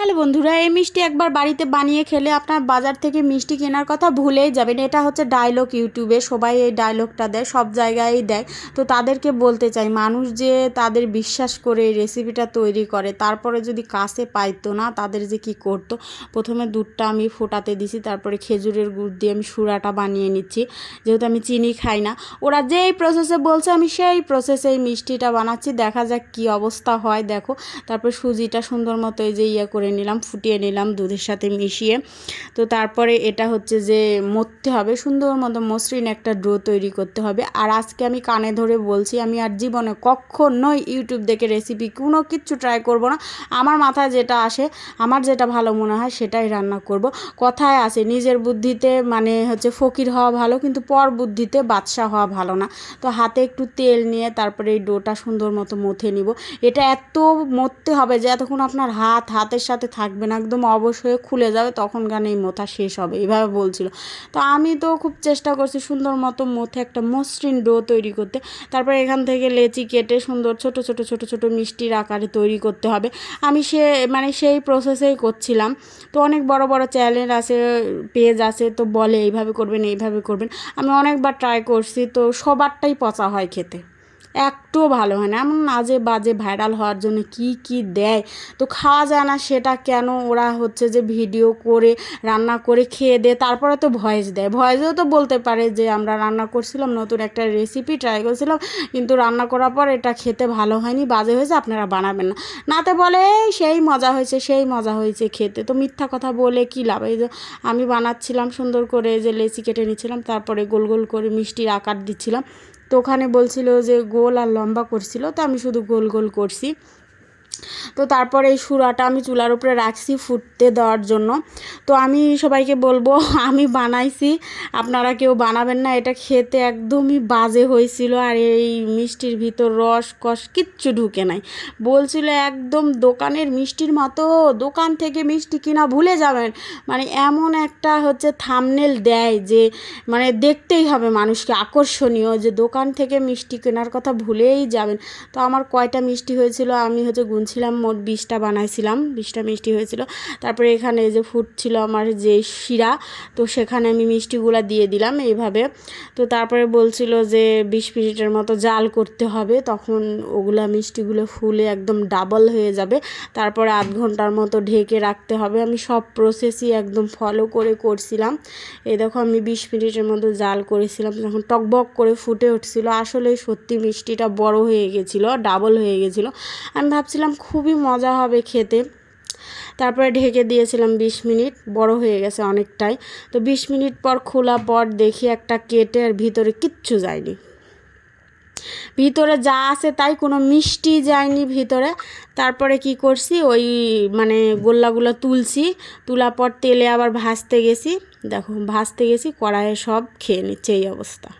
Hello বন্ধুরা, এই মিষ্টি একবার বাড়িতে বানিয়ে খেলে আপনার বাজার থেকে মিষ্টি কেনার কথা ভুলেই যাবেন। এটা হচ্ছে ডায়লগ, ইউটিউবে সবাই এই ডায়লগটা দেয়, সব জায়গায় দেয়। তো তাদেরকে বলতে চাই, মানুষ যে তাদের বিশ্বাস করে এই রেসিপিটা তৈরি করে, তারপরে যদি কাছে পাইতো না, তাদের যে কি করতো। প্রথমে দুধটা আমি ফোটাতে দিছি, তারপরে খেজুরের গুড় দিয়ে আমি সুরাটা বানিয়ে নিচ্ছি, যেহেতু আমি চিনি খাই না। ওরা যেই প্রসেসে বলছে আমি সেই প্রসেসে এই মিষ্টিটা বানাচ্ছি, দেখা যাক কী অবস্থা হয়। দেখো, তারপর সুজিটা সুন্দর মতো এই যে করে নিলাম, ফুটিয়ে নিলাম দুধের সাথে মিশিয়ে। তো তারপরে এটা হচ্ছে যে মথতে হবে, সুন্দর মতো মসৃণ একটা ডো তৈরি করতে হবে। আর আজকে আমি কানে ধরে বলছি, আমি আর জীবনে কখনোই ইউটিউব দেখে রেসিপি কোনো কিচ্ছু ট্রাই করব না। আমার মাথায় যেটা আসে, আমার যেটা ভালো মনে হয় সেটাই রান্না করব। কথায় আছে, নিজের বুদ্ধিতে মানে হচ্ছে ফকির হওয়া ভালো, কিন্তু পর বুদ্ধিতে বাদশা হওয়া ভালো না। তো হাতে একটু তেল নিয়ে তারপরে এই ডোটা সুন্দর মতো মথে নিব। এটা এত মথতে হবে যে এতক্ষণ আপনার হাতের সাথে থাকবে না, একদম অবশ হয়ে খুলে যাবে, তখন গানে এই মোথা শেষ হবে, এইভাবে বলছিল। তো আমি তো খুব চেষ্টা করছি সুন্দর মতো মথে একটা মসৃণ ডো তৈরি করতে। তারপরে এখান থেকে লেচি কেটে সুন্দর ছোট ছোট ছোট ছোট মিষ্টির আকারে তৈরি করতে হবে। আমি সেই প্রসেসেই করছিলাম। তো অনেক বড় বড় চ্যানেল আছে, পেজ আছে, তো বলে এইভাবে করবেন এইভাবে করবেন। আমি অনেকবার ট্রাই করছি, তো সবারটাই পচা হয় খেতে, একটুও ভালো হয় না। এমন আজে বাজে ভাইরাল হওয়ার জন্য কি কি দেয়, তো খাওয়া যায় না। সেটা কেন? ওরা হচ্ছে যে ভিডিও করে রান্না করে খেয়ে দেয়, তারপরে তো ভয়েস দেয়। ভয়েসেও তো বলতে পারে যে আমরা রান্না করছিলাম, নতুন একটা রেসিপি ট্রাই করছিলাম, কিন্তু রান্না করার পর এটা খেতে ভালো হয়নি, বাজে হয়েছে, আপনারা বানাবেন না। নাতে বলে সেই মজা হয়েছে, সেই মজা হয়েছে খেতে। তো মিথ্যা কথা বলে কী লাভ? এই যে আমি বানাচ্ছিলাম সুন্দর করে, যে লেচি কেটে নিচ্ছিলাম, তারপরে গোল গোল করে মিষ্টির আকার দিচ্ছিলাম। তো ওখানে বলছিল যে গোল আর লম্বা করছিল, তো আমি শুধু গোল গোল করছি। তো তারপরে এই সুরাটা আমি চুলার উপরে রাখছি ফুটতে দেওয়ার জন্য। তো আমি সবাইকে বলবো, আমি বানাইছি, আপনারা কেউ বানাবেন না। এটা খেতে একদমই বাজে হয়েছিল, আর এই মিষ্টির ভিতর রস কস কিচ্ছু ঢুকে নাই। বলছিল একদম দোকানের মিষ্টির মতো, দোকান থেকে মিষ্টি কিনা ভুলে যাবেন। মানে এমন একটা হচ্ছে থাম্বনেল দেয় যে মানে দেখতেই হবে মানুষকে, আকর্ষণীয়, যে দোকান থেকে মিষ্টি কেনার কথা ভুলেই যাবেন। তো আমার কয়টা মিষ্টি হয়েছিল আমি হচ্ছে গুনছিলাম, মোট 20টা বানাইছিলাম, 20টা মিষ্টি হয়েছিল। তারপরে এখানে যে ফুটছিল আমার যে শিরা, তো সেখানে আমি মিষ্টিগুলো দিয়ে দিলাম এইভাবে। তো তারপরে বলছিল যে 20 মিনিটের মতো জাল করতে হবে, তখন ওগুলা মিষ্টিগুলো ফুলে একদম ডাবল হয়ে যাবে। তারপরে আধ ঘন্টার মতো ঢেকে রাখতে হবে। আমি সব প্রসেসই একদম ফলো করে করছিলাম। এই দেখো, আমি 20 মিনিটের মতো জাল করেছিলাম, যখন টকবক করে ফুটে উঠছিল, আসলে সত্যি মিষ্টিটা বড় হয়ে গেছিলো, ডাবল হয়ে গেছিলো। আমি ভাবছিলাম খুবই মজা হবে খেতে। তারপরে ঢেকে দিয়েছিলাম 20 মিনিট, বড় হয়ে গেছে অনেকটাই। তো 20 মিনিট পর খোলা পর দেখি একটা কেটে, আর ভিতরে কিচ্ছু যায়নি। ভিতরে যা আছে তাই, কোনো মিষ্টি যায়নি ভিতরে। তারপরে কি করছি, ওই মানে গোল্লাগুলো তুলছি, তোলার পর তেলে আবার ভাজতে গেছি। দেখো, ভাজতে গেছি, কড়াইয়ে সব খেয়ে নিচ্ছে, এই অবস্থা।